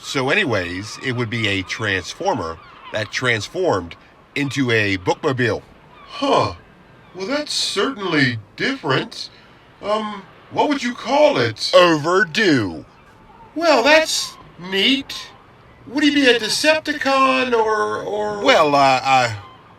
So anyways, it would be a transformer that transformed into a bookmobile. Huh. Well, that's certainly different. What would you call it? Overdue. Well, that's neat. Would he be a Decepticon or... Well,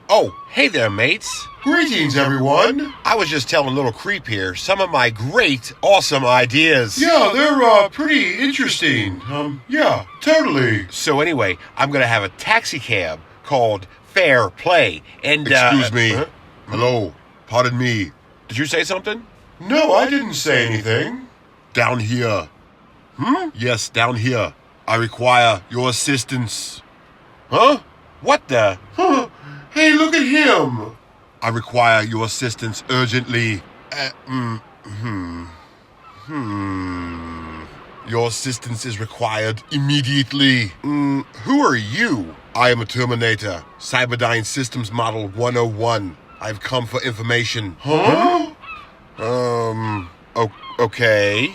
oh, hey there, mates. Greetings, everyone. I was just telling Little Creep here some of my great, awesome ideas. Yeah, they're, pretty interesting. Yeah, totally. So anyway, I'm gonna have a taxi cab called Fair Play, and, Excuse me. Hello. Pardon me. Did you say something? No, I didn't say anything. Down here. Yes, down here. I require your assistance. Huh? What the? Huh. Hey, look at him. I require your assistance urgently. Your assistance is required immediately. Who are you? I am a Terminator, Cyberdyne Systems Model 101. I've come for information. Huh? Okay.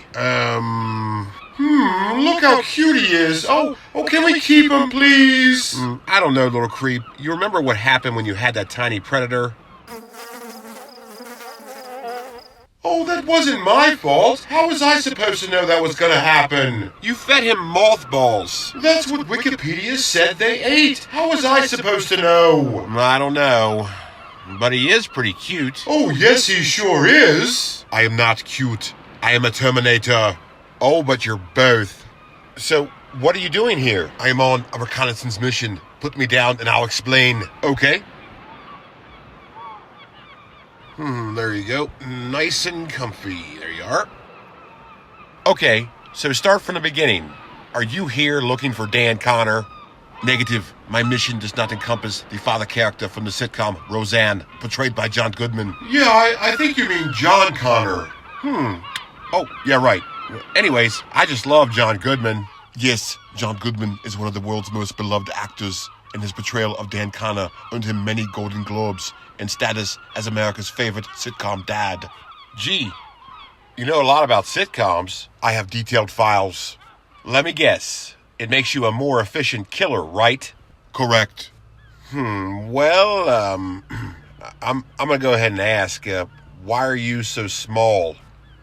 Look how cute he is. Oh, can we keep him, please? I don't know, Little Creep. You remember what happened when you had that tiny predator? Oh, that wasn't my fault. How was I supposed to know that was gonna happen? You fed him mothballs. That's what Wikipedia said they ate. How was I supposed to know? I don't know. But he is pretty cute. Oh, yes, he sure is. I am not cute. I am a Terminator. Oh, but you're both. So, what are you doing here? I am on a reconnaissance mission. Put me down and I'll explain. Okay? There you go. Nice and comfy. There you are. Okay, so start from the beginning. Are you here looking for Dan Connor? Negative. My mission does not encompass the father character from the sitcom Roseanne, portrayed by John Goodman. Yeah, I think you mean John Connor. Oh, yeah, right. Anyways, I just love John Goodman. Yes, John Goodman is one of the world's most beloved actors, and his portrayal of Dan Connor earned him many Golden Globes and status as America's favorite sitcom dad. Gee, you know a lot about sitcoms. I have detailed files. Let me guess. It makes you a more efficient killer, right? Correct. Well, I'm gonna go ahead and ask, why are you so small?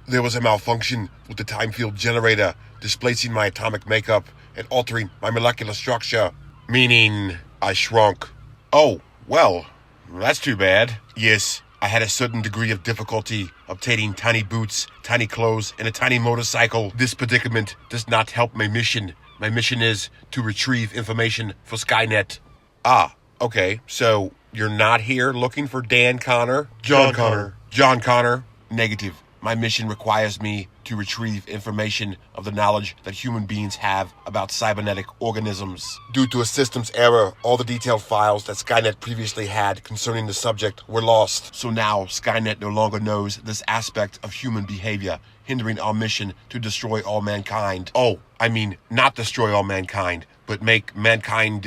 There was a malfunction with the time field generator, displacing my atomic makeup and altering my molecular structure. Meaning, I shrunk. Oh, well, that's too bad. Yes, I had a certain degree of difficulty obtaining tiny boots, tiny clothes, and a tiny motorcycle. This predicament does not help my mission. My mission is to retrieve information for Skynet. Ah, okay, so you're not here looking for Dan Connor? John Connor. John Connor? Negative. My mission requires me to retrieve information of the knowledge that human beings have about cybernetic organisms. Due to a systems error, all the detailed files that Skynet previously had concerning the subject were lost. So now, Skynet no longer knows this aspect of human behavior, hindering our mission to destroy all mankind. Oh, I mean, not destroy all mankind, but make mankind,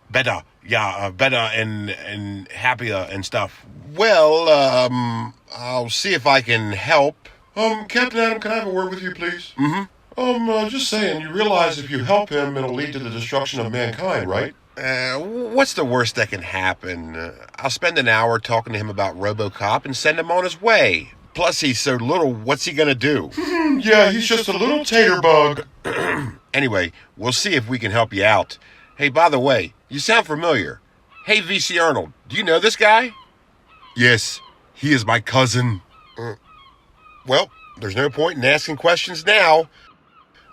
better. Yeah, better and happier and stuff. Well, I'll see if I can help. Captain Adam, can I have a word with you, please? Just saying, you realize if you help him, it'll lead to the destruction of mankind, right? What's the worst that can happen? I'll spend an hour talking to him about Robocop and send him on his way. Plus, he's so little, what's he gonna do? Yeah, he's just a little tater bug. Anyway, we'll see if we can help you out. Hey, by the way, you sound familiar. Hey, VC Arnold, do you know this guy? Yes, he is my cousin. Well, there's no point in asking questions now.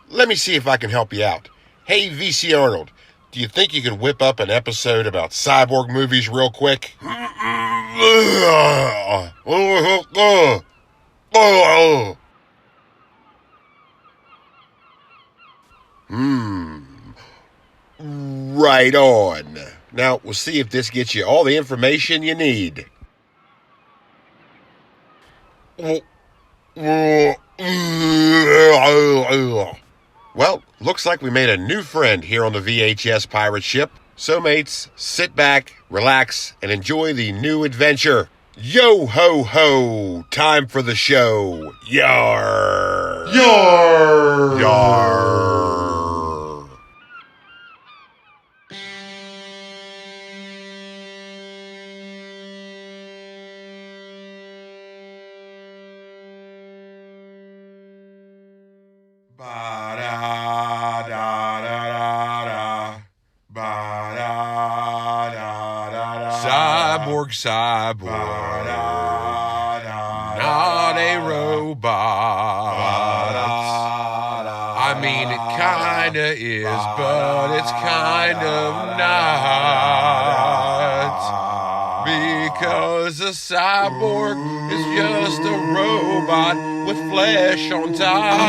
Let me see if I can help you out. Hey, VC Arnold, do you think you could whip up an episode about cyborg movies real quick? Right on. Now, we'll see if this gets you all the information you need. Well, looks like we made a new friend here on the VHS Pirate Ship. So, mates, sit back, relax, and enjoy the new adventure. Yo ho ho! Time for the show. Yar! Yar! Yar! Ba-da-da-da-da. Ba-da-da-da-da. Cyborg, cyborg. Not a robot. I mean, it kinda is, but it's kind of not. Because a cyborg is just a robot with flesh on top.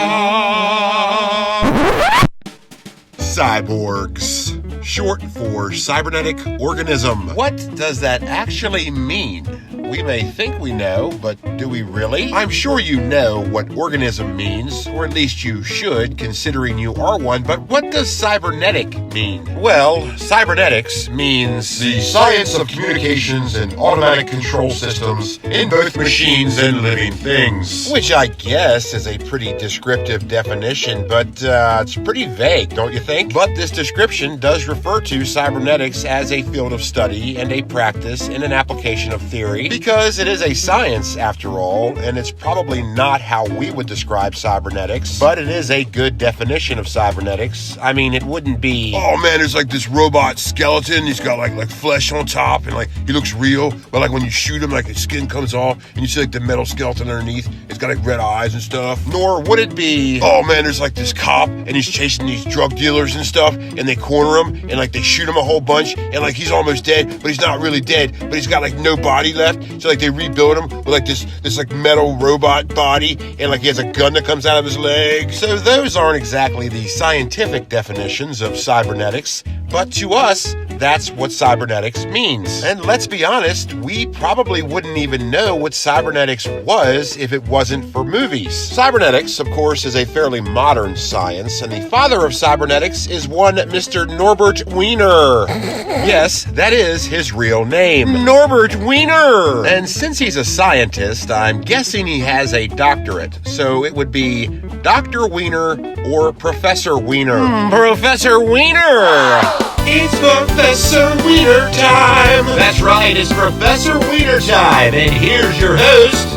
Cyborgs, short for cybernetic organism. What does that actually mean? We may think we know, but do we really? I'm sure you know what organism means, or at least you should, considering you are one, but what does cybernetic mean? Well, cybernetics means The science of communications and automatic control systems in both machines and living things. which I guess is a pretty descriptive definition, but it's pretty vague, don't you think? But this description does refer to cybernetics as a field of study and a practice and an application of theory, because it is a science after all, and it's probably not how we would describe cybernetics, but it is a good definition of cybernetics. I mean, it wouldn't be, Oh man, there's like this robot skeleton. He's got like flesh on top, and like he looks real. But like when you shoot him, like his skin comes off, and you see like the metal skeleton underneath. It's got like red eyes and stuff. nor would it be, Oh man, there's like this cop, and he's chasing these drug dealers and stuff, and they corner him, and like they shoot him a whole bunch, and like he's almost dead, but he's not really dead, but he's got like no body left. So like they rebuild him with like this like metal robot body, and like he has a gun that comes out of his leg. So those aren't exactly the scientific definitions of cybernetics, but to us, that's what cybernetics means. And let's be honest, we probably wouldn't even know what cybernetics was if it wasn't for movies. Cybernetics, of course, is a fairly modern science, and the father of cybernetics is one Mr. Norbert Wiener. Yes, that is his real name, Norbert Wiener. And since he's a scientist, I'm guessing he has a doctorate, so it would be Dr. Wiener or Professor Wiener. Professor Wiener! It's Professor Wiener time! That's right, it's Professor Wiener time, and here's your host,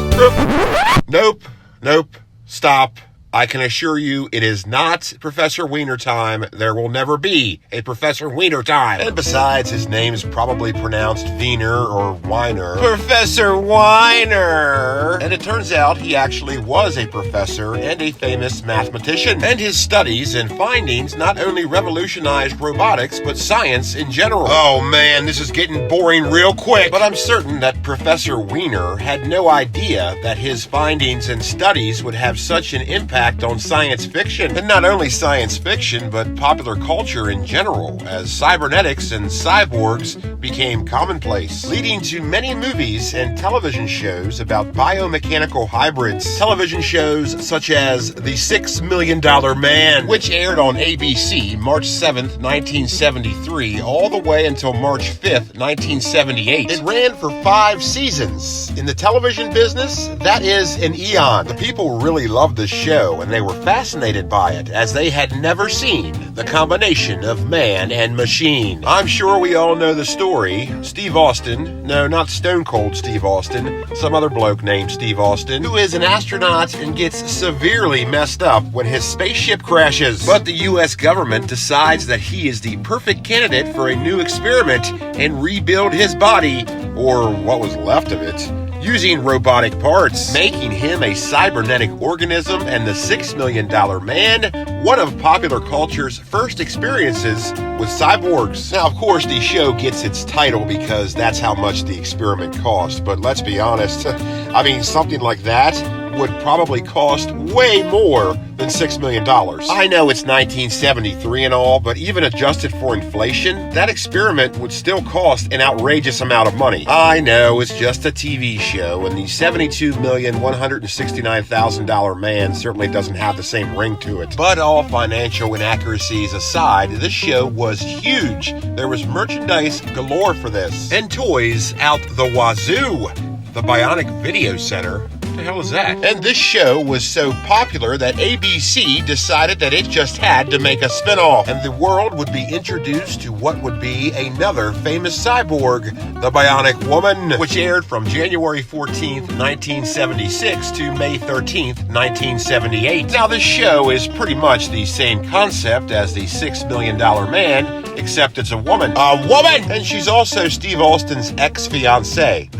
Nope, stop. I can assure you it is not Professor Wiener time. There will never be a Professor Wiener time. And besides, his name is probably pronounced Wiener or Weiner. Professor Weiner! And it turns out he actually was a professor and a famous mathematician. And his studies and findings not only revolutionized robotics, but science in general. Oh man, this is getting boring real quick. But I'm certain that Professor Wiener had no idea that his findings and studies would have such an impact on science fiction. And not only science fiction, but popular culture in general, as cybernetics and cyborgs became commonplace, leading to many movies and television shows about biomechanical hybrids. Television shows such as The $6 Million Man, which aired on ABC March 7th, 1973, all the way until March 5th, 1978. It ran for 5 seasons. In the television business, that is an eon. The people really loved the show, and they were fascinated by it, as they had never seen the combination of man and machine. I'm sure we all know the story. Steve Austin, no, not Stone Cold Steve Austin, some other bloke named Steve Austin, who is an astronaut and gets severely messed up when his spaceship crashes. But the US government decides that he is the perfect candidate for a new experiment and rebuild his body, or what was left of it, using robotic parts, making him a cybernetic organism and the $6 Million Man one of popular culture's first experiences with cyborgs. Now, of course, the show gets its title because that's how much the experiment cost, but let's be honest, I mean, something like that would probably cost way more than $6 million. I know it's 1973 and all, but even adjusted for inflation, that experiment would still cost an outrageous amount of money. I know it's just a TV show, and the $72,169,000 man certainly doesn't have the same ring to it. But all financial inaccuracies aside, this show was huge. There was merchandise galore for this, and toys out the wazoo. The Bionic Video Center the hell is that? And this show was so popular that ABC decided that it just had to make a spin-off, and the world would be introduced to what would be another famous cyborg, the Bionic Woman, which aired from January 14th, 1976 to May 13th, 1978. Now, this show is pretty much the same concept as the $6 Million Man, except it's a woman. A woman! And she's also Steve Austin's ex-fiancée.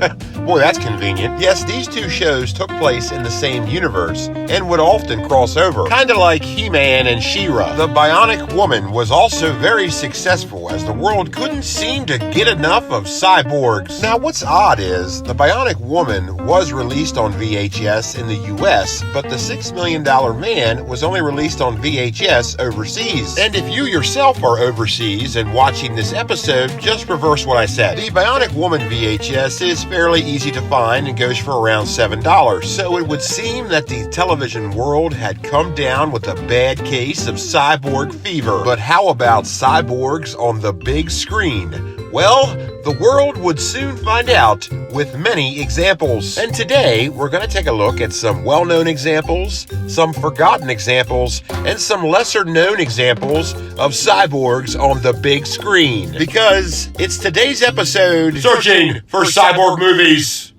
Boy, that's convenient. Yes, these two shows took place in the same universe and would often cross over, kind of like He-Man and She-Ra. The Bionic Woman was also very successful, as the world couldn't seem to get enough of cyborgs. Now, what's odd is the Bionic Woman was released on VHS in the US, but the $6 Million Man was only released on VHS overseas. And if you yourself are overseas and watching this episode, just reverse what I said. The Bionic Woman VHS is fairly easy to find and goes for around $7. So it would seem that the television world had come down with a bad case of cyborg fever. But how about cyborgs on the big screen? Well, the world would soon find out with many examples. And today, we're going to take a look at some well-known examples, some forgotten examples, and some lesser-known examples of cyborgs on the big screen. Because it's today's episode, Searching for Cyborg Movies.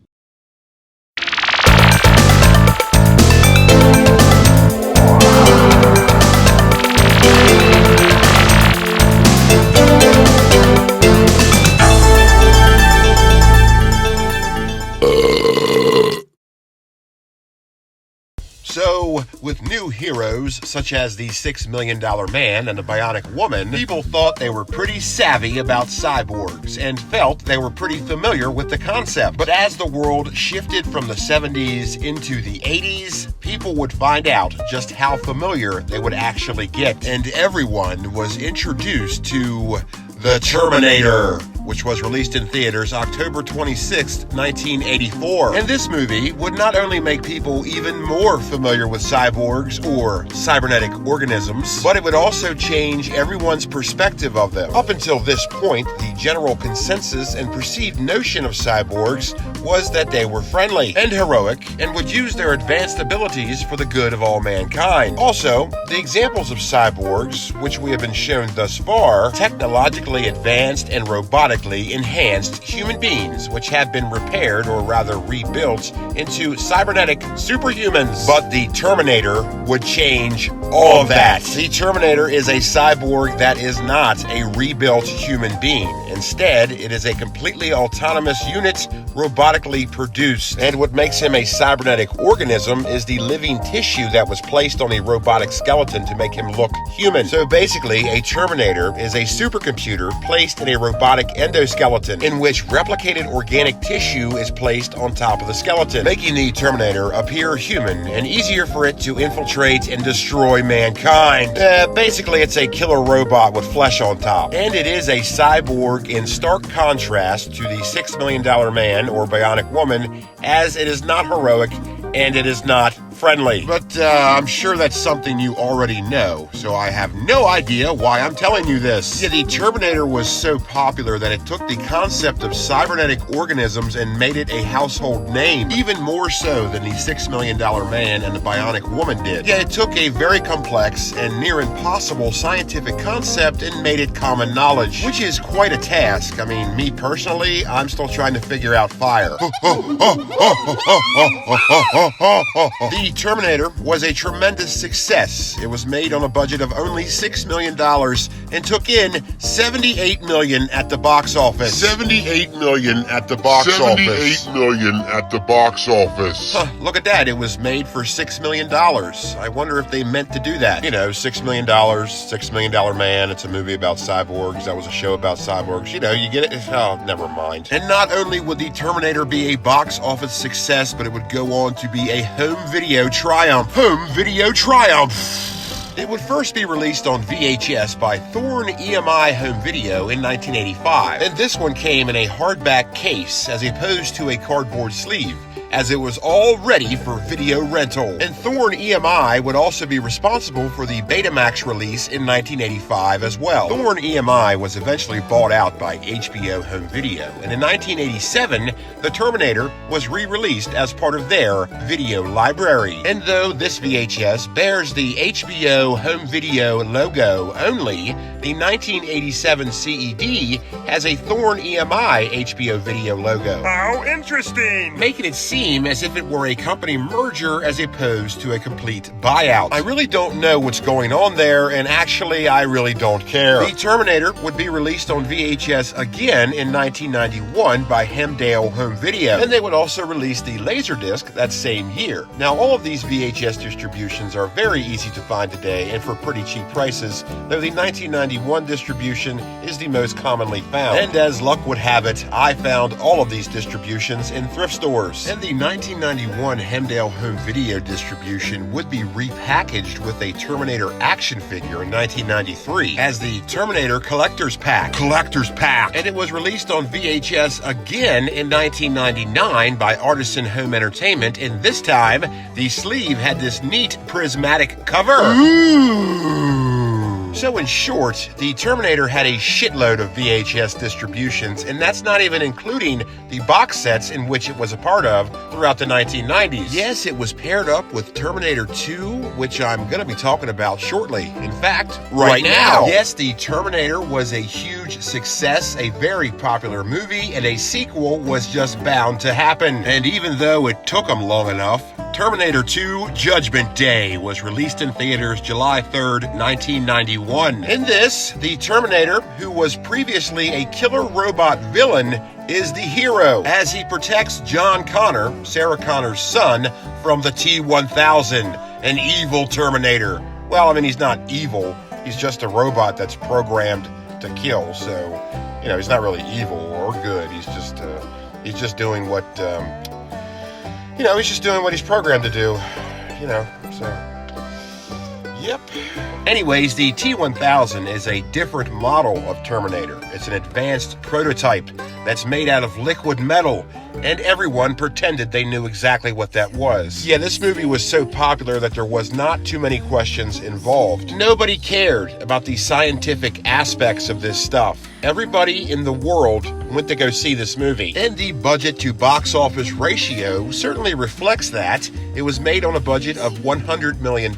So, with new heroes such as the $6 Million Man and the Bionic Woman, people thought they were pretty savvy about cyborgs and felt they were pretty familiar with the concept. But as the world shifted from the 70s into the 80s, people would find out just how familiar they would actually get. And everyone was introduced to the Terminator, which was released in theaters October 26, 1984. And this movie would not only make people even more familiar with cyborgs or cybernetic organisms, but it would also change everyone's perspective of them. Up until this point, the general consensus and perceived notion of cyborgs was that they were friendly and heroic and would use their advanced abilities for the good of all mankind. Also, the examples of cyborgs, which we have been shown thus far, technologically advanced and robotically enhanced human beings, which have been repaired or rather rebuilt into cybernetic superhumans. But the Terminator would change all of that. The Terminator is a cyborg that is not a rebuilt human being. Instead, it is a completely autonomous unit, robotically produced. And what makes him a cybernetic organism is the living tissue that was placed on a robotic skeleton to make him look human. So basically, a Terminator is a supercomputer placed in a robotic endoskeleton in which replicated organic tissue is placed on top of the skeleton, making the Terminator appear human and easier for it to infiltrate and destroy mankind. Basically, it's a killer robot with flesh on top. And it is a cyborg in stark contrast to the $6 Million Man or Bionic Woman, as it is not heroic and it is not friendly. But I'm sure that's something you already know, so I have no idea why I'm telling you this. Yeah, the Terminator was so popular that it took the concept of cybernetic organisms and made it a household name, even more so than the $6 Million Man and the Bionic Woman did. Yeah, it took a very complex and near impossible scientific concept and made it common knowledge, which is quite a task. I mean, me personally, I'm still trying to figure out fire. The Terminator was a tremendous success. It was made on a budget of only $6 million and took in $78 million at the box office. $78 million at the box office. $78 million at the box office. Huh, look at that. It was made for $6 million. I wonder if they meant to do that. You know, $6 million, $6 Million Man. It's a movie about cyborgs. That was a show about cyborgs. You know, you get it? Oh, never mind. And not only would the Terminator be a box office success, but it would go on to be a home video triumph. Home video triumph. It would first be released on VHS by Thorn EMI Home Video in 1985, and this one came in a hardback case as opposed to a cardboard sleeve. as it was all ready for video rental. And Thorn EMI would also be responsible for the Betamax release in 1985 as well. Thorn EMI was eventually bought out by HBO Home Video, and in 1987, The Terminator was re-released as part of their video library. And though this VHS bears the HBO Home Video logo only, the 1987 CED has a Thorn EMI HBO Video logo. How interesting! Making it seem as if it were a company merger as opposed to a complete buyout. I really don't know what's going on there, and actually I really don't care. The Terminator would be released on VHS again in 1991 by Hemdale Home Video, and they would also release the Laserdisc that same year. Now, all of these VHS distributions are very easy to find today and for pretty cheap prices, though the 1991 distribution is the most commonly found. And as luck would have it, I found all of these distributions in thrift stores. And the 1991 Hemdale Home Video distribution would be repackaged with a Terminator action figure in 1993 as the Terminator Collector's Pack. And it was released on VHS again in 1999 by Artisan Home Entertainment, and this time the sleeve had this neat prismatic cover. Ooh. So in short, the Terminator had a shitload of VHS distributions, and that's not even including the box sets in which it was a part of throughout the 1990s. Yes, it was paired up with Terminator 2, which I'm going to be talking about shortly. In fact, right now. Yes, the Terminator was a huge success, a very popular movie, and a sequel was just bound to happen. And even though it took them long enough, Terminator 2 Judgment Day was released in theaters July 3rd, 1991. In this, the Terminator, who was previously a killer robot villain, is the hero as he protects John Connor, Sarah Connor's son, from the T-1000, an evil Terminator. Well, I mean, he's not evil. He's just a robot that's programmed to kill. So, you know, he's not really evil or good. He's just doing what, he's just doing what he's programmed to do, so. Yep. Anyways, the T-1000 is a different model of Terminator. It's an advanced prototype that's made out of liquid metal, and everyone pretended they knew exactly what that was. Yeah, this movie was so popular that there was not too many questions involved. Nobody cared about the scientific aspects of this stuff. Everybody in the world went to go see this movie. And the budget to box office ratio certainly reflects that. It was made on a budget of $100 million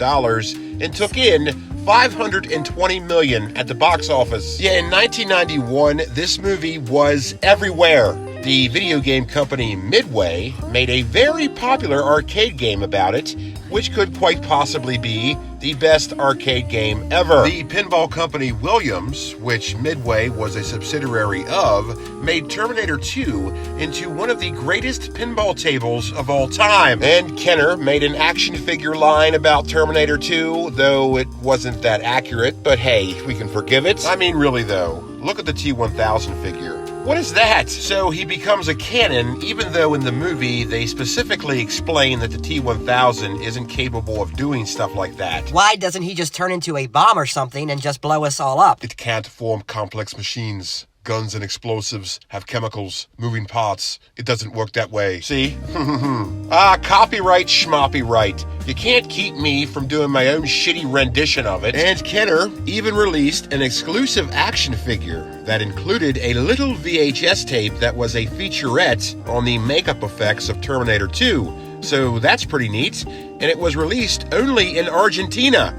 and took in $520 million at the box office. Yeah, in 1991, this movie was everywhere. The video game company Midway made a very popular arcade game about it, which could quite possibly be the best arcade game ever. The pinball company Williams, which Midway was a subsidiary of, made Terminator 2 into one of the greatest pinball tables of all time. And Kenner made an action figure line about Terminator 2, though it wasn't that accurate, but hey, we can forgive it. I mean, really though, look at the T-1000 figure. What is that? So he becomes a cannon, even though in the movie they specifically explain that the T-1000 isn't capable of doing stuff like that. Why doesn't he just turn into a bomb or something and just blow us all up? It can't form complex machines. Guns and explosives have chemicals, moving parts. It doesn't work that way. See? Copyright schmoppyright. You can't keep me from doing my own shitty rendition of it. And Kenner even released an exclusive action figure that included a little VHS tape that was a featurette on the makeup effects of Terminator 2. So that's pretty neat. And it was released only in Argentina.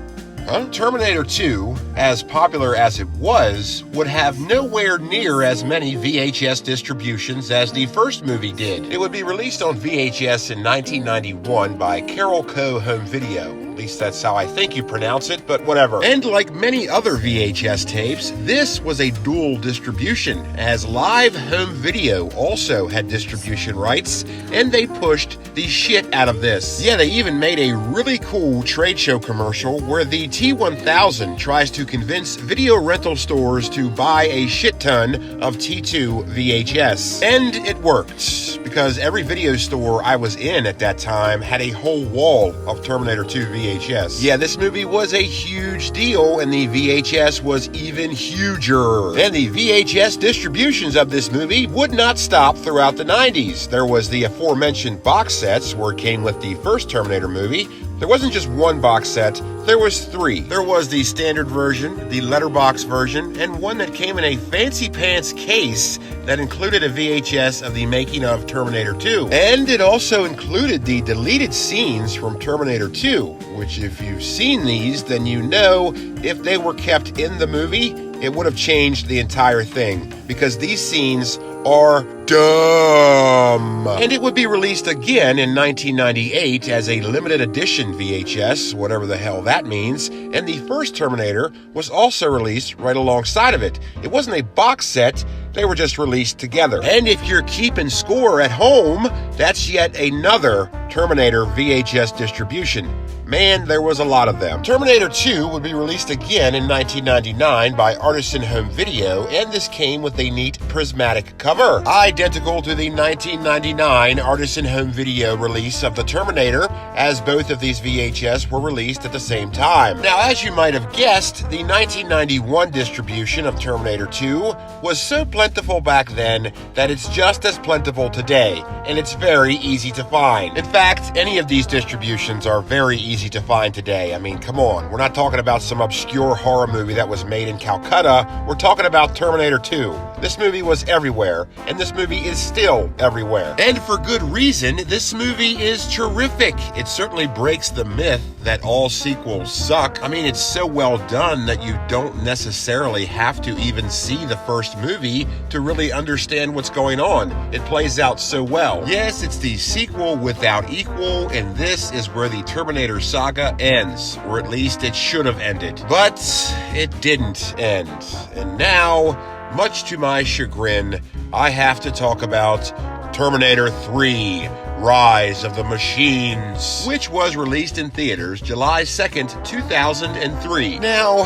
Terminator 2, as popular as it was, would have nowhere near as many VHS distributions as the first movie did. It would be released on VHS in 1991 by Carol Co. Home Video. At least that's how I think you pronounce it, but whatever. And like many other VHS tapes, this was a dual distribution, as Live Home Video also had distribution rights, and they pushed the shit out of this. Yeah, they even made a really cool trade show commercial where the T-1000 tries to convince video rental stores to buy a shit ton of T2 VHS. And it worked, because every video store I was in at that time had a whole wall of Terminator 2 VHS. VHS. Yeah, this movie was a huge deal, and the VHS was even huger. And the VHS distributions of this movie would not stop throughout the 90s. There was the aforementioned box sets where it came with the first Terminator movie. There wasn't just one box set, there was 3. There was the standard version, the letterbox version, and one that came in a fancy pants case that included a VHS of the making of Terminator 2. And it also included the deleted scenes from Terminator 2, which if you've seen these, then you know if they were kept in the movie, it would have changed the entire thing, because these scenes are dumb. And it would be released again in 1998 as a limited edition VHS, whatever the hell that means, and the first Terminator was also released right alongside of it. It wasn't a box set, they were just released together. And if you're keeping score at home, that's yet another Terminator VHS distribution. Man, there was a lot of them. Terminator 2 would be released again in 1999 by Artisan Home Video, and this came with a neat prismatic cover, identical to the 1999 Artisan Home Video release of the Terminator, as both of these VHS were released at the same time. Now, as you might have guessed, the 1991 distribution of Terminator 2 was so plentiful back then that it's just as plentiful today, and it's very easy to find. In fact, any of these distributions are very easy to find today. I mean, come on. We're not talking about some obscure horror movie that was made in Calcutta. We're talking about Terminator 2. This movie was everywhere, and this movie is still everywhere. And for good reason. This movie is terrific. It certainly breaks the myth that all sequels suck. I mean, it's so well done that you don't necessarily have to even see the first movie to really understand what's going on. It plays out so well. Yes, it's the sequel without equal, and this is where the Terminator saga ends, or at least it should have ended. But it didn't end. And now, much to my chagrin, I have to talk about Terminator 3, Rise of the Machines, which was released in theaters July 2nd, 2003. Now,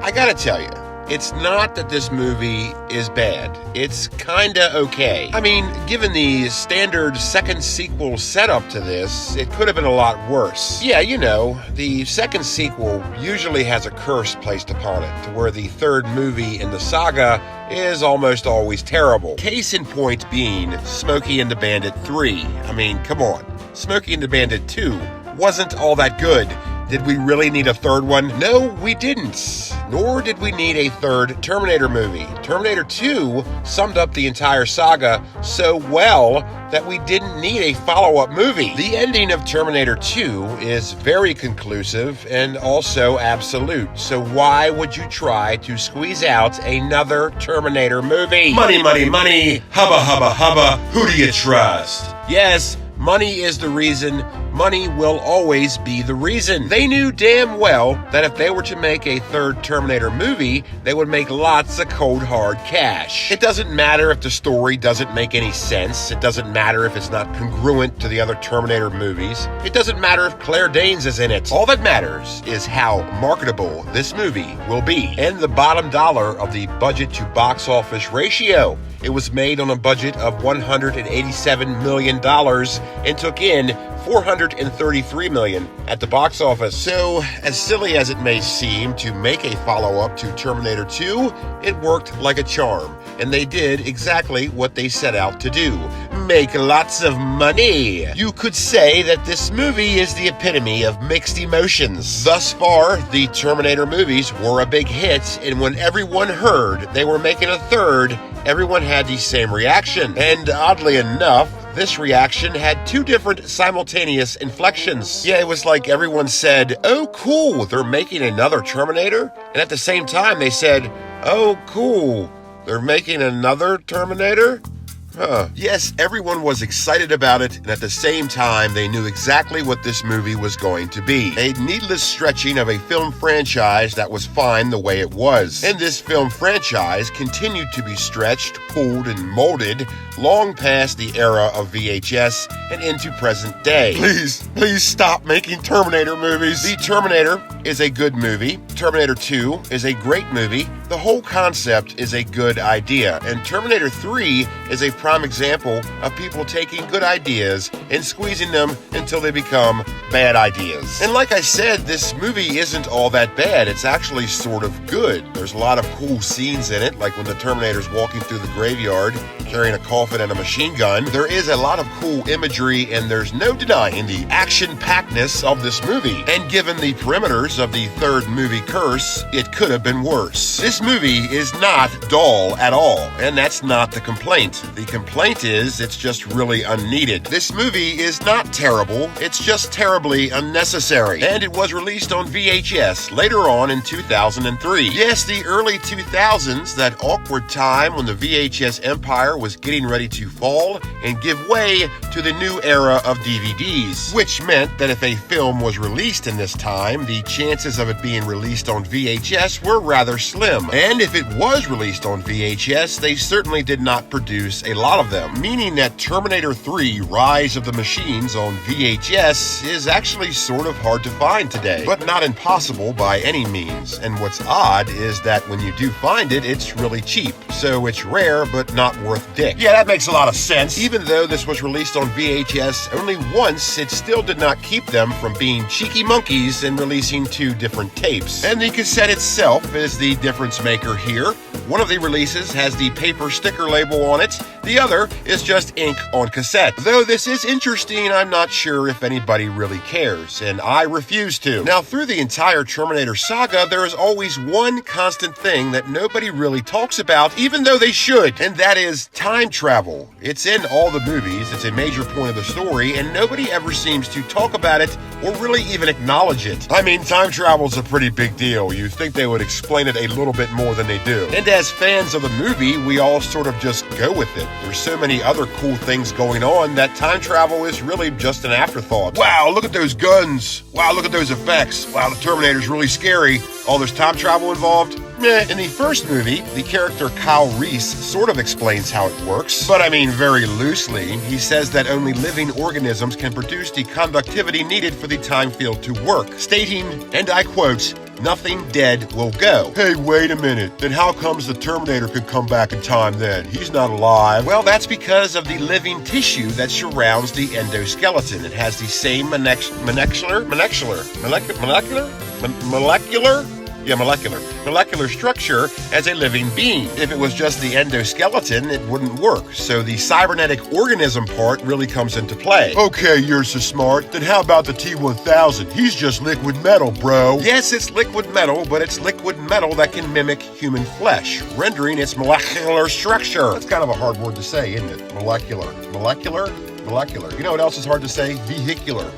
I gotta tell you, it's not that this movie is bad. It's kinda okay. I mean, given the standard second sequel setup to this, it could have been a lot worse. Yeah, you know, the second sequel usually has a curse placed upon it, to where the third movie in the saga is almost always terrible. Case in point being Smokey and the Bandit 3. I mean, come on. Smokey and the Bandit 2 wasn't all that good. Did we really need a third one? No, we didn't. Nor did we need a third Terminator movie. Terminator 2 summed up the entire saga so well that we didn't need a follow-up movie. The ending of Terminator 2 is very conclusive and also absolute. So why would you try to squeeze out another Terminator movie? Money, money, money. Hubba, hubba, hubba. Who do you trust? Yes, money is the reason. Money will always be the reason. They knew damn well that if they were to make a third Terminator movie, they would make lots of cold hard cash. It doesn't matter if the story doesn't make any sense. It doesn't matter if it's not congruent to the other Terminator movies. It doesn't matter if Claire Danes is in it. All that matters is how marketable this movie will be. And the bottom dollar of the budget to box office ratio. It was made on a budget of $187 million and took in $433 million at the box office. So, as silly as it may seem to make a follow-up to Terminator 2, it worked like a charm, and they did exactly what they set out to do. Make lots of money. You could say that this movie is the epitome of mixed emotions. Thus far, the Terminator movies were a big hit, and when everyone heard they were making a third, everyone had the same reaction. And oddly enough, this reaction had two different simultaneous inflections. Yeah, it was like everyone said, "Oh, cool, they're making another Terminator?" And at the same time, they said, "Oh, cool, they're making another Terminator?" Yes, everyone was excited about it, and at the same time, they knew exactly what this movie was going to be. A needless stretching of a film franchise that was fine the way it was. And this film franchise continued to be stretched, pulled, and molded long past the era of VHS and into present day. Please stop making Terminator movies. The Terminator is a good movie. Terminator 2 is a great movie. The whole concept is a good idea. And Terminator 3 is a prime example of people taking good ideas and squeezing them until they become bad ideas. And like I said, this movie isn't all that bad. It's actually sort of good. There's a lot of cool scenes in it, like when the Terminator's walking through the graveyard, carrying a coffin and a machine gun. There is a lot of cool imagery, and there's no denying the action-packedness of this movie. And given the perimeters of the third movie curse, it could have been worse. This movie is not dull at all, and that's not the complaint. The complaint is it's just really unneeded. This movie is not terrible, it's just terribly unnecessary. And it was released on VHS later on in 2003. Yes, the early 2000s, that awkward time when the VHS empire was getting ready to fall and give way to the new era of DVDs, which meant that if a film was released in this time, the chances of it being released on VHS were rather slim. And if it was released on VHS, they certainly did not produce a lot of them, meaning that Terminator 3 Rise of the Machines on VHS is actually sort of hard to find today, but not impossible by any means. And what's odd is that when you do find it, it's really cheap, so it's rare but not worth dick. Yeah, that makes a lot of sense. Even though this was released on VHS only once, it still did not keep them from being cheeky monkeys and releasing two different tapes. And the cassette itself is the difference maker here. One of the releases has the paper sticker label on it, the other is just ink on cassette. Though this is interesting, I'm not sure if anybody really cares, and I refuse to. Now, through the entire Terminator saga, there is always one constant thing that nobody really talks about, even though they should, and that is time travel. It's in all the movies, it's a major point of the story, and nobody ever seems to talk about it or really even acknowledge it. I mean, time travel's a pretty big deal. You'd think they would explain it a little bit more than they do. And as fans of the movie, we all sort of just go with it. There's so many other cool things going on that time travel is really just an afterthought. Wow, look at those guns. Wow, look at those effects. Wow, the Terminator's really scary. Oh, there's time travel involved? Meh. In the first movie, the character Kyle Reese sort of explains how it works, but I mean very loosely. He says that only living organisms can produce the conductivity needed for the time field to work, stating, and I quote, "Nothing dead will go." Hey, wait a minute. Then how comes the Terminator could come back in time then? He's not alive. Well, that's because of the living tissue that surrounds the endoskeleton. It has the same molecular structure as a living being. If it was just the endoskeleton, it wouldn't work. So the cybernetic organism part really comes into play. Okay, you're so smart. Then how about the T-1000? He's just liquid metal, bro. Yes, it's liquid metal, but it's liquid metal that can mimic human flesh, rendering its molecular structure. That's kind of a hard word to say, isn't it? Molecular. You know what else is hard to say? Vehicular.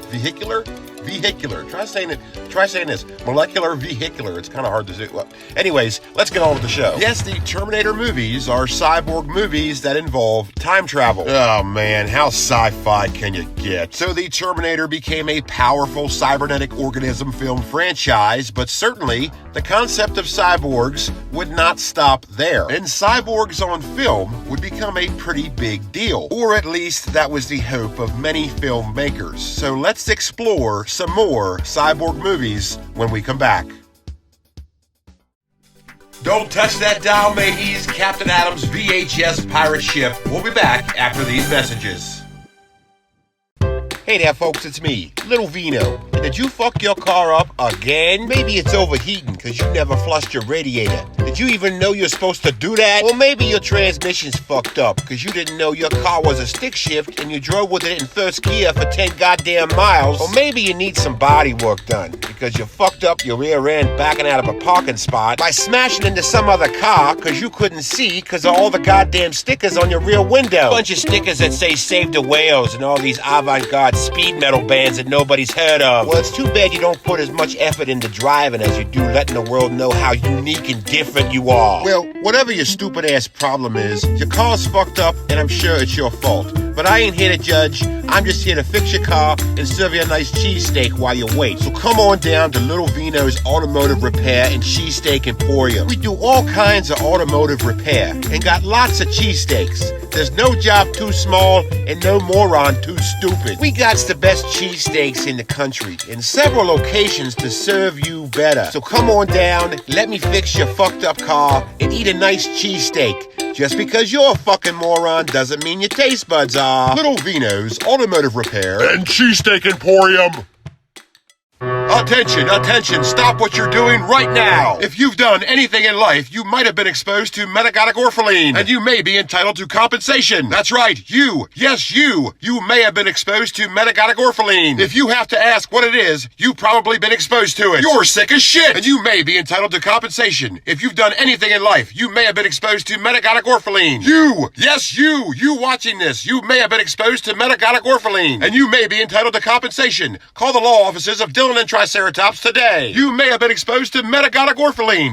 Try saying this. Molecular vehicular. It's kind of hard to say. Well, anyways, let's get on with the show. Yes, the Terminator movies are cyborg movies that involve time travel. Oh man, how sci-fi can you get? So the Terminator became a powerful cybernetic organism film franchise, but certainly the concept of cyborgs would not stop there. And cyborgs on film would become a pretty big deal. Or at least that was the hope of many filmmakers. So let's explore some more cyborg movies when we come back. Don't touch that dial, mateys. Captain Adam's VHS Pirate Ship. We'll be back after these messages. Hey there, folks, it's me, Little Vino. Did you fuck your car up again? Maybe it's overheating because you never flushed your radiator. Did you even know you're supposed to do that? Or maybe your transmission's fucked up because you didn't know your car was a stick shift and you drove with it in first gear for 10 goddamn miles. Or maybe you need some body work done because you fucked up your rear end backing out of a parking spot by smashing into some other car because you couldn't see because of all the goddamn stickers on your rear window. Bunch of stickers that say Save the Whales and all these avant-garde speed metal bands that nobody's heard of. Well, it's too bad you don't put as much effort into driving as you do letting the world know how unique and different you are. Well, whatever your stupid ass problem is, your car's fucked up and I'm sure it's your fault. But I ain't here to judge. I'm just here to fix your car and serve you a nice cheesesteak while you wait. So come on down to Little Vino's Automotive Repair and Cheesesteak Emporium. We do all kinds of automotive repair and got lots of cheesesteaks. There's no job too small and no moron too stupid. We got the best cheesesteaks in the country in several locations to serve you better. So come on down, let me fix your fucked up car and eat a nice cheesesteak. Just because you're a fucking moron doesn't mean your taste buds are. Little Vino's Automotive Repair and Cheesesteak Emporium. Attention, attention, stop what you're doing right now. If you've done anything in life, you might have been exposed to metagonic and you may be entitled to compensation. That's right, you. Yes, you. You may have been exposed to metagonic. If you have to ask what it is, you've probably been exposed to it. You're sick as shit, and you may be entitled to compensation. If you've done anything in life, you may have been exposed to metagonic. You. Yes, you. You watching this, you may have been exposed to metagonic and you may be entitled to compensation. Call the law offices of Dillon and Triceratops today. You may have been exposed to metagonic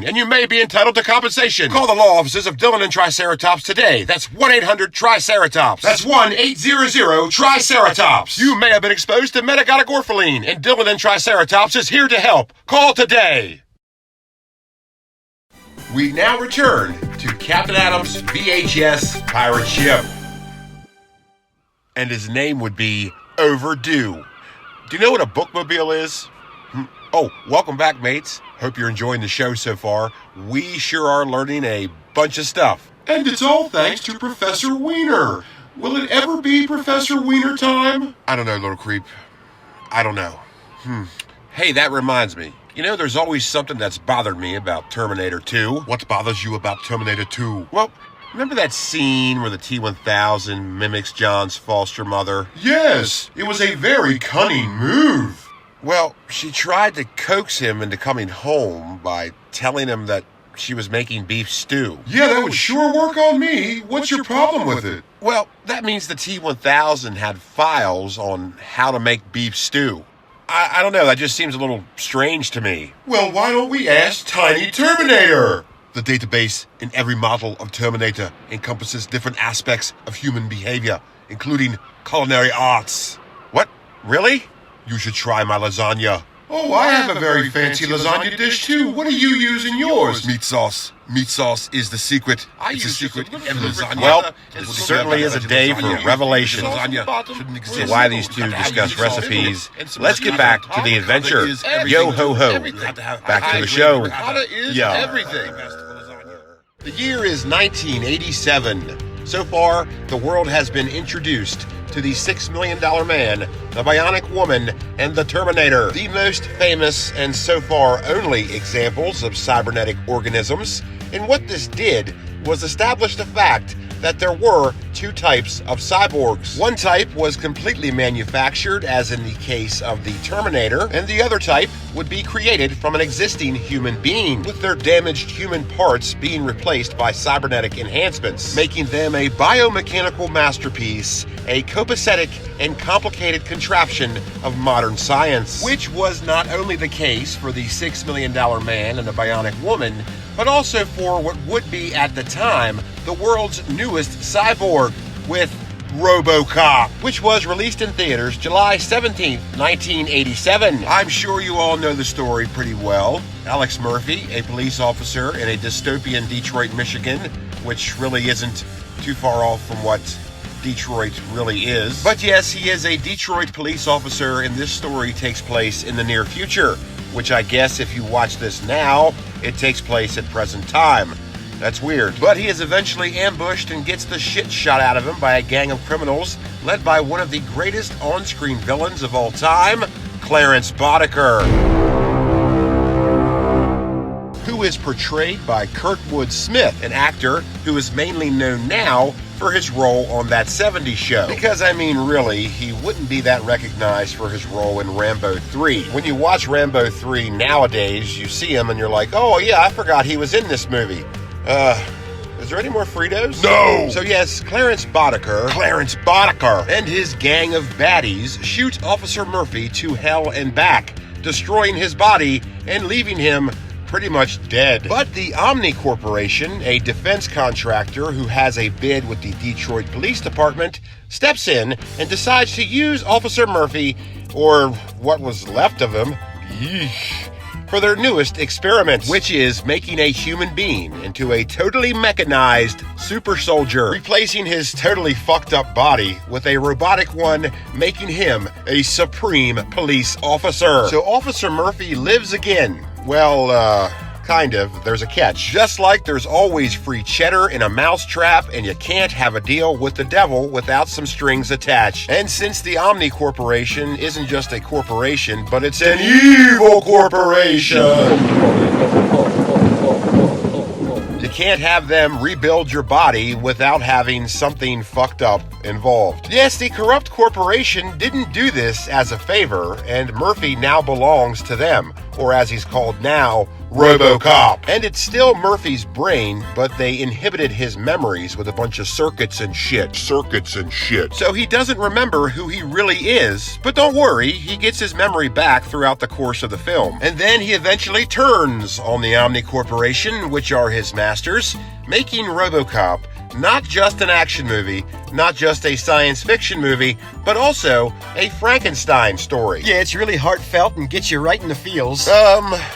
and you may be entitled to compensation. Call the law offices of Dillon and Triceratops today. That's 1-800-TRICERATOPS. That's 1-800-TRICERATOPS. You may have been exposed to metagonic and Dillon and Triceratops is here to help. Call today. We now return to Captain Adam's VHS Pirate Ship. And his name would be Overdue. Do you know what a bookmobile is? Oh, welcome back, mates. Hope you're enjoying the show so far. We sure are learning a bunch of stuff. And it's all thanks to Professor Wiener. Will it ever be Professor Wiener time? I don't know, little creep. I don't know. Hey, that reminds me. You know, there's always something that's bothered me about Terminator 2. What bothers you about Terminator 2? Well, remember that scene where the T-1000 mimics John's foster mother? Yes, it was a very cunning move. Well, she tried to coax him into coming home by telling him that she was making beef stew. Yeah, that would sure work on me. What's your problem with it? Well, that means the T-1000 had files on how to make beef stew. I don't know, that just seems a little strange to me. Well, why don't we ask Tiny Terminator? The database in every model of Terminator encompasses different aspects of human behavior, including culinary arts. What? Really? You should try my lasagna. Oh, I have a very fancy lasagna dish too. What do you use in yours? Meat sauce. Meat sauce is the secret. It's a secret in lasagna. Well, it certainly is a day for revelation. So why these two discuss recipes, let's get back to the adventure. Yo ho ho. Back to the show. Yeah. The year is 1987. So far, the world has been introduced to the $6 million man, the Bionic Woman, and the Terminator, the most famous and so far only examples of cybernetic organisms. And what this did was establish the fact that there were two types of cyborgs. One type was completely manufactured, as in the case of the Terminator, and the other type would be created from an existing human being, with their damaged human parts being replaced by cybernetic enhancements, making them a biomechanical masterpiece, a copacetic and complicated contraption of modern science, which was not only the case for the $6 million man and the Bionic Woman, but also for what would be at the time the world's newest cyborg, with Robocop, which was released in theaters July 17th, 1987. I'm sure you all know the story pretty well. Alex Murphy, a police officer in a dystopian Detroit, Michigan, which really isn't too far off from what Detroit really is. But yes, he is a Detroit police officer, and this story takes place in the near future, which I guess if you watch this now, it takes place at present time. That's weird. But he is eventually ambushed and gets the shit shot out of him by a gang of criminals led by one of the greatest on-screen villains of all time, Clarence Boddicker, who is portrayed by Kurtwood Smith, an actor who is mainly known now for his role on That 70s Show. Because, I mean, really, he wouldn't be that recognized for his role in Rambo 3. When you watch Rambo 3 nowadays, you see him and you're like, oh yeah, I forgot he was in this movie. Is there any more Fritos? No! So yes, Clarence Boddicker, and his gang of baddies shoot Officer Murphy to hell and back, destroying his body and leaving him pretty much dead. But the Omni Corporation, a defense contractor who has a bid with the Detroit Police Department, steps in and decides to use Officer Murphy, or what was left of him, for their newest experiment, which is making a human being into a totally mechanized super soldier, replacing his totally fucked up body with a robotic one, making him a supreme police officer. So Officer Murphy lives again. Well, kind of. There's a catch. Just like there's always free cheddar in a mousetrap, and you can't have a deal with the devil without some strings attached. And since the Omni Corporation isn't just a corporation, but it's an evil corporation, you can't have them rebuild your body without having something fucked up involved. Yes, the corrupt corporation didn't do this as a favor, and Murphy now belongs to them, or as he's called now, Robocop. And it's still Murphy's brain, but they inhibited his memories with a bunch of circuits and shit. So he doesn't remember who he really is, but don't worry, he gets his memory back throughout the course of the film. And then he eventually turns on the Omni Corporation, which are his masters, making Robocop not just an action movie, not just a science fiction movie, but also a Frankenstein story. Yeah, it's really heartfelt and gets you right in the feels.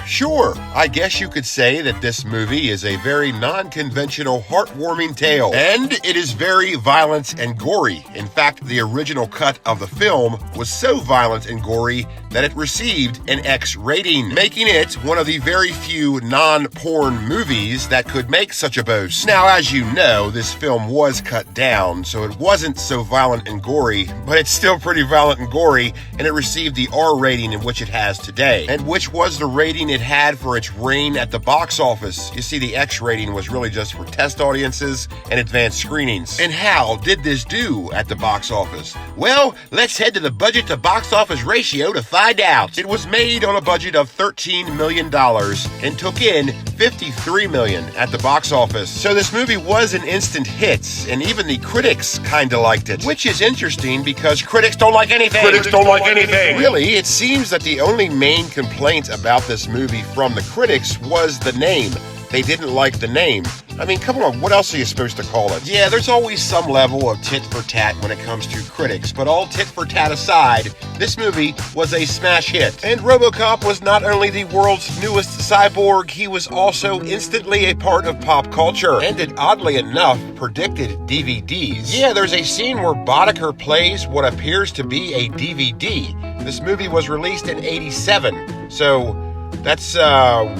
Sure. I guess you could say that this movie is a very non-conventional, heartwarming tale. And it is very violent and gory. In fact, the original cut of the film was so violent and gory that it received an X rating, making it one of the very few non-porn movies that could make such a boast. Now, as you know, this film was cut down, so it wasn't so violent and gory, but it's still pretty violent and gory, and it received the R rating in which it has today, and which was the rating it had for its reign at the box office. You see, the X rating was really just for test audiences and advanced screenings. And how did this do at the box office? Well, let's head to the budget to box office ratio to find out. It was made on a budget of $13 million and took in $53 million at the box office. So this movie was an instant hit, and even the critics kinda liked it, which is interesting because critics don't like anything. Really, it seems that the only main complaint about this movie from the critics was the name. They didn't like the name. I mean, come on, what else are you supposed to call it? Yeah, there's always some level of tit for tat when it comes to critics, but all tit for tat aside, this movie was a smash hit. And Robocop was not only the world's newest cyborg, he was also instantly a part of pop culture, and it oddly enough predicted DVDs. Yeah, there's a scene where Boddicker plays what appears to be a DVD. This movie was released in '87, so that's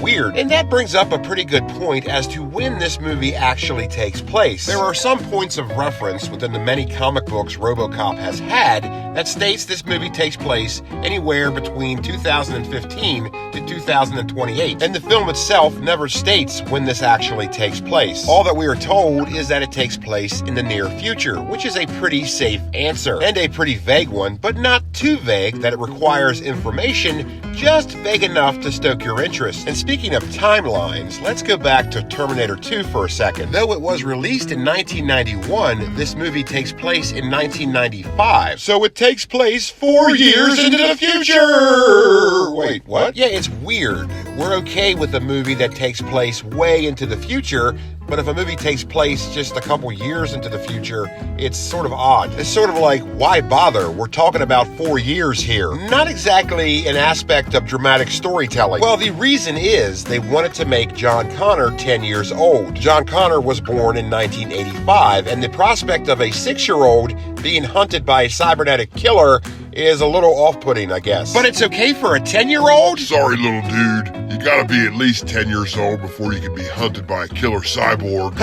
weird. And that brings up a pretty good point as to when this movie actually takes place. There are some points of reference within the many comic books Robocop has had that states this movie takes place anywhere between 2015 to 2028. And the film itself never states when this actually takes place. All that we are told is that it takes place in the near future, which is a pretty safe answer. And a pretty vague one, but not too vague that it requires information, just vague enough to stoke your interest. And speaking of timelines, let's go back to Terminator 2 for a second. Though it was released in 1991, this movie takes place in 1995. So it takes place 4 years into the future! Wait, what? Yeah, it's weird. We're okay with a movie that takes place way into the future, but if a movie takes place just a couple years into the future, it's sort of odd. It's sort of like, why bother? We're talking about 4 years here. Not exactly an aspect of dramatic storytelling. Well, the reason is they wanted to make John Connor 10 years old. John Connor was born in 1985, and the prospect of a 6-year-old being hunted by a cybernetic killer is a little off-putting, I guess. But it's okay for a 10-year-old? Sorry, little dude. You gotta be at least 10 years old before you can be hunted by a killer cyborg.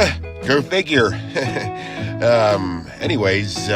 Go figure. Anyways,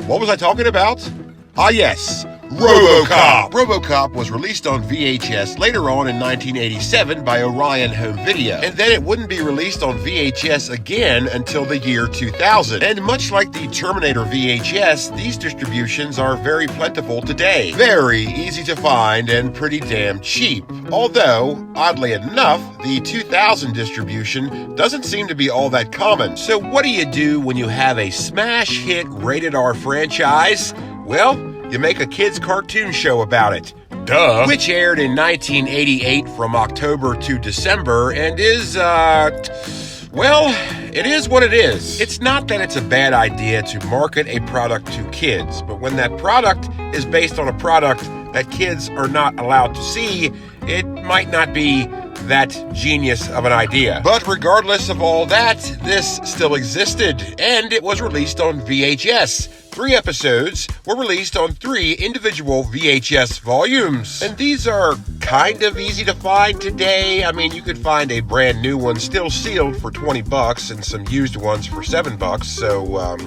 what was I talking about? Ah, yes. Robocop! Robocop was released on VHS later on in 1987 by Orion Home Video, and then it wouldn't be released on VHS again until the year 2000. And much like the Terminator VHS, these distributions are very plentiful today. Very easy to find and pretty damn cheap. Although, oddly enough, the 2000 distribution doesn't seem to be all that common. So what do you do when you have a smash hit rated R franchise? Well, you make a kids' cartoon show about it. Duh. Which aired in 1988 from October to December and is, well, it is what it is. It's not that it's a bad idea to market a product to kids, but when that product is based on a product that kids are not allowed to see, it might not be that genius of an idea. But regardless of all that, this still existed, and it was released on VHS. 3 episodes were released on 3 individual VHS volumes. And these are kind of easy to find today. I mean, you could find a brand new one still sealed for $20 and some used ones for $7, so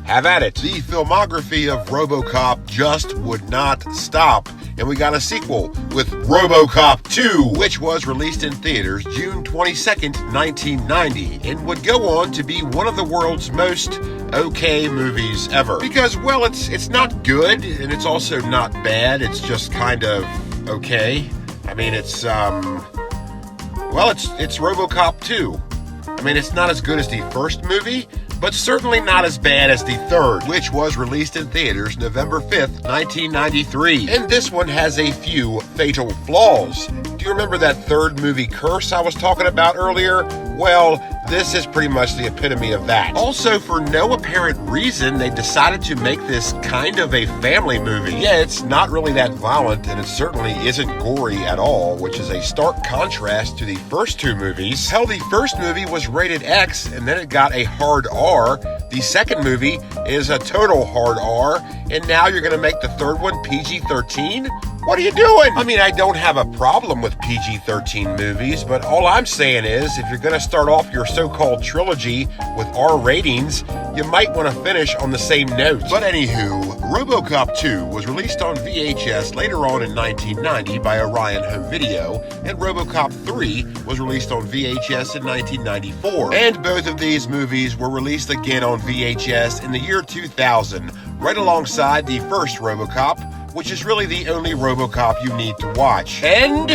have at it. The filmography of Robocop just would not stop. And we got a sequel with Robocop 2, which was released in theaters June 22nd, 1990, and would go on to be one of the world's most okay movies ever. Because, well, it's not good, and it's also not bad. It's just kind of okay. I mean, it's Robocop 2. I mean, it's not as good as the first movie, but certainly not as bad as the third, which was released in theaters November 5th, 1993. And this one has a few fatal flaws. Do you remember that third movie Curse I was talking about earlier? Well, this is pretty much the epitome of that. Also, for no apparent reason, they decided to make this kind of a family movie. Yeah, it's not really that violent, and it certainly isn't gory at all, which is a stark contrast to the first 2 movies. Hell, the first movie was rated X, and then it got a hard R. The second movie is a total hard R, and now you're going to make the third one PG-13? What are you doing? I mean, I don't have a problem with PG-13 movies, but all I'm saying is, if you're going to start off your so-called trilogy with R ratings, you might want to finish on the same note. But anywho, Robocop 2 was released on VHS later on in 1990 by Orion Home Video, and Robocop 3 was released on VHS in 1994. And both of these movies were released again on VHS in the year 2000, right alongside the first Robocop, which is really the only Robocop you need to watch. And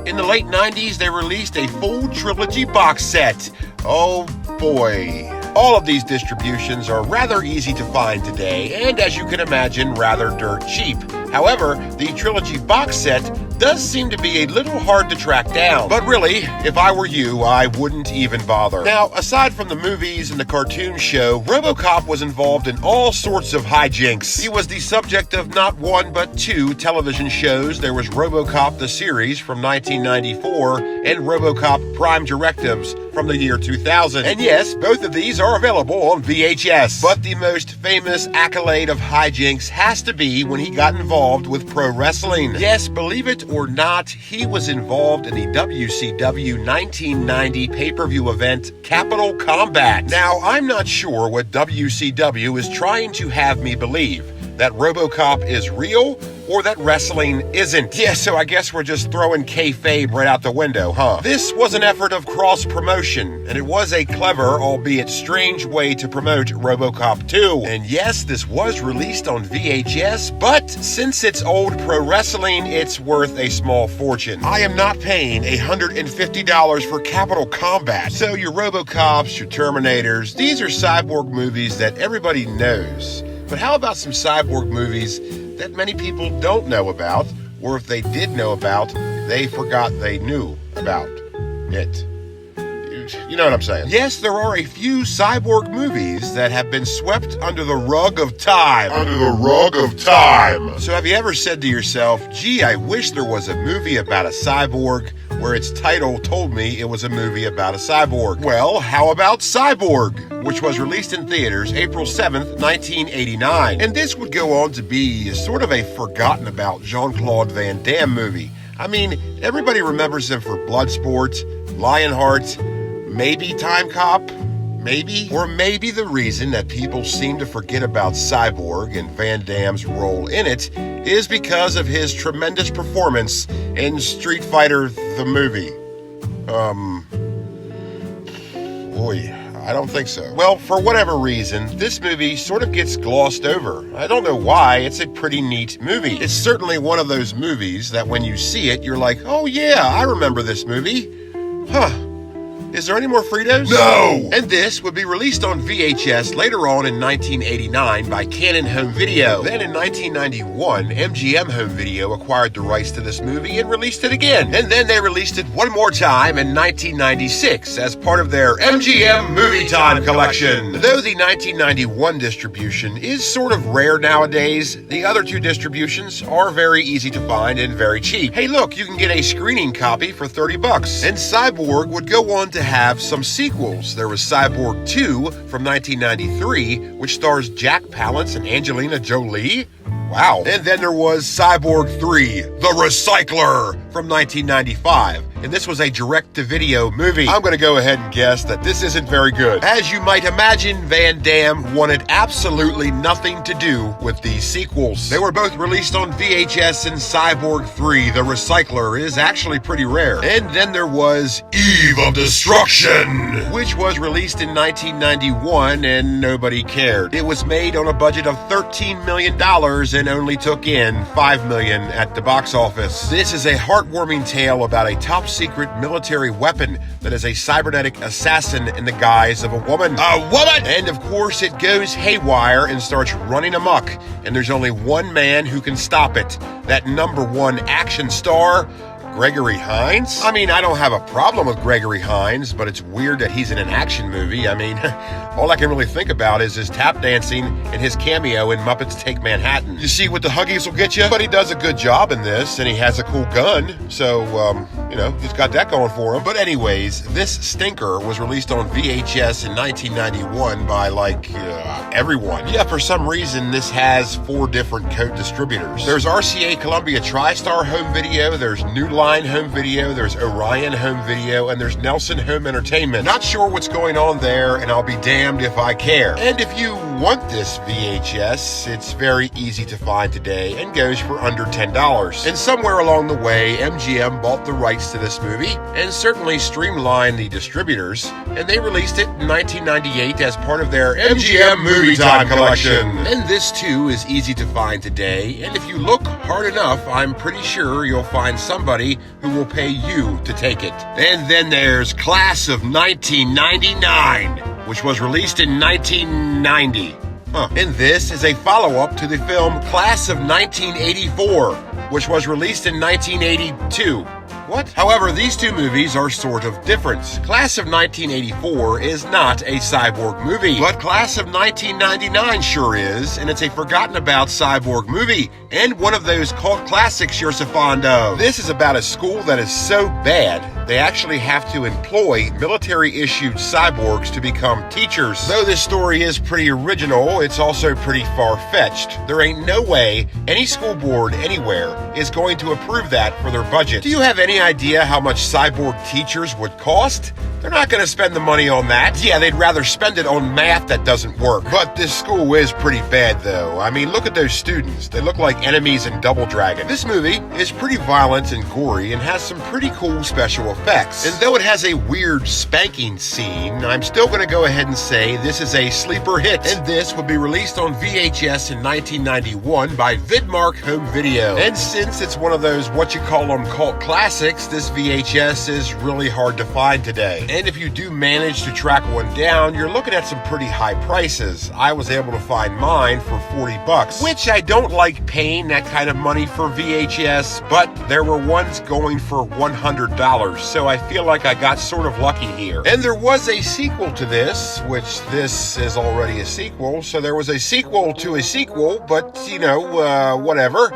in the late 90s, they released a full trilogy box set. Oh boy. All of these distributions are rather easy to find today, and as you can imagine, rather dirt cheap. However, the trilogy box set does seem to be a little hard to track down. But really, if I were you, I wouldn't even bother. Now, aside from the movies and the cartoon show, Robocop was involved in all sorts of hijinks. He was the subject of not 1 but 2 television shows. There was Robocop the series from 1994 and Robocop Prime Directives from the year 2000. And yes, both of these are available on VHS. But the most famous accolade of hijinks has to be when he got involved with pro wrestling. Yes, believe it or not, he was involved in the WCW 1990 pay-per-view event Capital Combat. Now, I'm not sure what WCW is trying to have me believe. That Robocop is real, or that wrestling isn't. Yeah, so I guess we're just throwing kayfabe right out the window, huh? This was an effort of cross-promotion, and it was a clever, albeit strange way to promote Robocop 2. And yes, this was released on VHS, but since it's old pro wrestling, it's worth a small fortune. I am not paying $150 for Capital Combat. So your Robocops, your Terminators, these are Cyborg movies that everybody knows. But how about some Cyborg movies that many people don't know about, or if they did know about, they forgot they knew about it? You know what I'm saying? Yes, there are a few Cyborg movies that have been swept under the rug of time. Under the rug of time. So have you ever said to yourself, gee, I wish there was a movie about a cyborg where its title told me it was a movie about a cyborg? Well, how about Cyborg, which was released in theaters April 7th, 1989. And this would go on to be sort of a forgotten about Jean-Claude Van Damme movie. I mean, everybody remembers him for Bloodsport, Lionheart, maybe Time Cop, maybe. Or maybe the reason that people seem to forget about Cyborg and Van Damme's role in it is because of his tremendous performance in Street Fighter the movie. I don't think so. Well, for whatever reason, this movie sort of gets glossed over. I don't know why. It's a pretty neat movie. It's certainly one of those movies that when you see it, you're like, oh yeah, I remember this movie. Huh. Is there any more Fritos? No! And this would be released on VHS later on in 1989 by Canon Home Video. Then in 1991, MGM Home Video acquired the rights to this movie and released it again. And then they released it one more time in 1996 as part of their MGM Movie Time collection. Though the 1991 distribution is sort of rare nowadays, the other two distributions are very easy to find and very cheap. Hey look, you can get a screening copy for $30. And Cyborg would go on to have some sequels. There was Cyborg 2 from 1993, which stars Jack Palance and Angelina Jolie. Wow. And then there was Cyborg 3, The Recycler, from 1995. And this was a direct-to-video movie. I'm going to go ahead and guess that this isn't very good. As you might imagine, Van Damme wanted absolutely nothing to do with these sequels. They were both released on VHS, and Cyborg 3, The Recycler, is actually pretty rare. And then there was Eve of Destruction, which was released in 1991 and nobody cared. It was made on a budget of $13 million and only took in $5 million at the box office. This is a heartwarming tale about a top-secret military weapon that is a cybernetic assassin in the guise of a woman. A woman! And of course it goes haywire and starts running amok, and there's only one man who can stop it. That number one action star, Gregory Hines? I mean, I don't have a problem with Gregory Hines, but it's weird that he's in an action movie. I mean, all I can really think about is his tap dancing and his cameo in Muppets Take Manhattan. You see what the Huggies will get you? But he does a good job in this, and he has a cool gun, so, he's got that going for him. But anyways, this stinker was released on VHS in 1991 by, everyone. Yeah, for some reason, this has 4 different code distributors. There's RCA Columbia TriStar Home Video, there's New Line Home Video, there's Orion Home Video, and there's Nelson Home Entertainment. Not sure what's going on there, and I'll be damned if I care. And if you want this VHS, it's very easy to find today and goes for under $10. And somewhere along the way, MGM bought the rights to this movie and certainly streamlined the distributors, and they released it in 1998 as part of their MGM Movie Time collection. And this too is easy to find today, and if you look hard enough, I'm pretty sure you'll find somebody who will pay you to take it. And then there's Class of 1999, which was released in 1990. And this is a follow-up to the film Class of 1984, which was released in 1982. What? However, these two movies are sort of different. Class of 1984 is not a cyborg movie, but Class of 1999 sure is, and it's a forgotten-about cyborg movie, and one of those cult classics you're so fond of. This is about a school that is so bad, they actually have to employ military-issued cyborgs to become teachers. Though this story is pretty original, it's also pretty far-fetched. There ain't no way any school board anywhere is going to approve that for their budget. Do you have any idea how much cyborg teachers would cost? They're not going to spend the money on that. Yeah, they'd rather spend it on math that doesn't work. But this school is pretty bad, though. I mean, look at those students. They look like enemies in Double Dragon. This movie is pretty violent and gory and has some pretty cool special effects. And though it has a weird spanking scene, I'm still going to go ahead and say this is a sleeper hit. And this would be released on VHS in 1991 by Vidmark Home Video. And since it's one of those what-you-call-them cult classics, this VHS is really hard to find today. And if you do manage to track one down, you're looking at some pretty high prices. I was able to find mine for $40, which I don't like paying that kind of money for VHS, but there were ones going for $100, so I feel like I got sort of lucky here. And there was a sequel to this, which this is already a sequel, so there was a sequel to a sequel, but, whatever.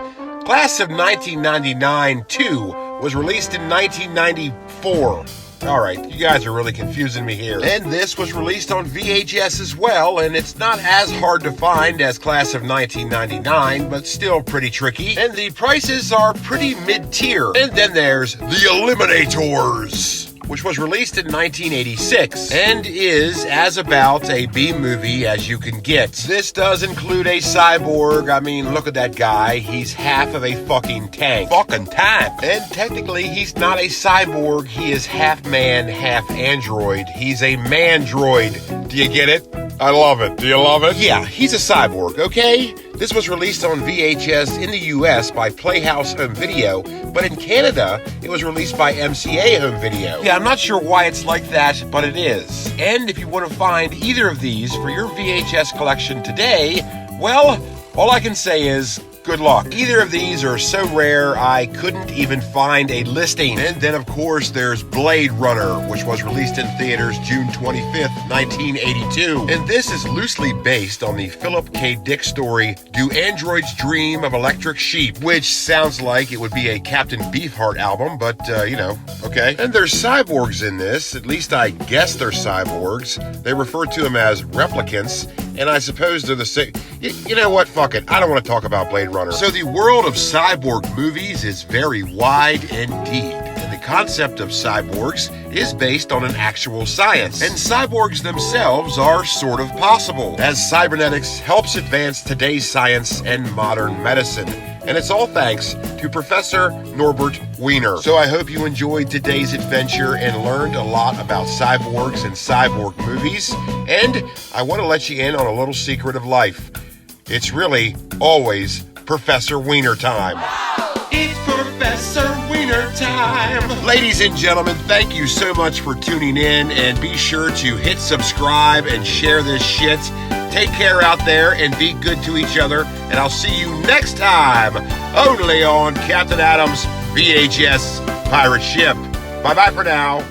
Class of 1999 2 was released in 1994. Alright, you guys are really confusing me here. And this was released on VHS as well, and it's not as hard to find as Class of 1999, but still pretty tricky. And the prices are pretty mid-tier. And then there's The Eliminators, which was released in 1986 and is as about a B-movie as you can get. This does include a cyborg. I mean, look at that guy. He's half of a fucking tank. Fucking tank. And technically, he's not a cyborg. He is half man, half android. He's a mandroid. Do you get it? I love it. Do you love it? Yeah, he's a cyborg, okay? This was released on VHS in the US by Playhouse Home Video, but in Canada, it was released by MCA Home Video. Yeah, I'm not sure why it's like that, but it is. And if you want to find either of these for your VHS collection today, well, all I can say is, good luck. Either of these are so rare, I couldn't even find a listing. And then, of course, there's Blade Runner, which was released in theaters June 25th, 1982. And this is loosely based on the Philip K. Dick story, Do Androids Dream of Electric Sheep? Which sounds like it would be a Captain Beefheart album, but, okay. And there's cyborgs in this, at least I guess they're cyborgs. They refer to them as replicants, and I suppose they're the same. You know what? Fuck it. I don't want to talk about Blade Runner. So the world of cyborg movies is very wide indeed. And the concept of cyborgs is based on an actual science. And cyborgs themselves are sort of possible, as cybernetics helps advance today's science and modern medicine. And it's all thanks to Professor Norbert Wiener. So I hope you enjoyed today's adventure and learned a lot about cyborgs and cyborg movies. And I want to let you in on a little secret of life. It's really always Professor Wiener time. It's Professor Wiener time. Ladies and gentlemen, thank you so much for tuning in, and be sure to hit subscribe and share this shit. Take care out there and be good to each other, and I'll see you next time, only on Captain Adam's VHS Pirate Ship. Bye-bye for now.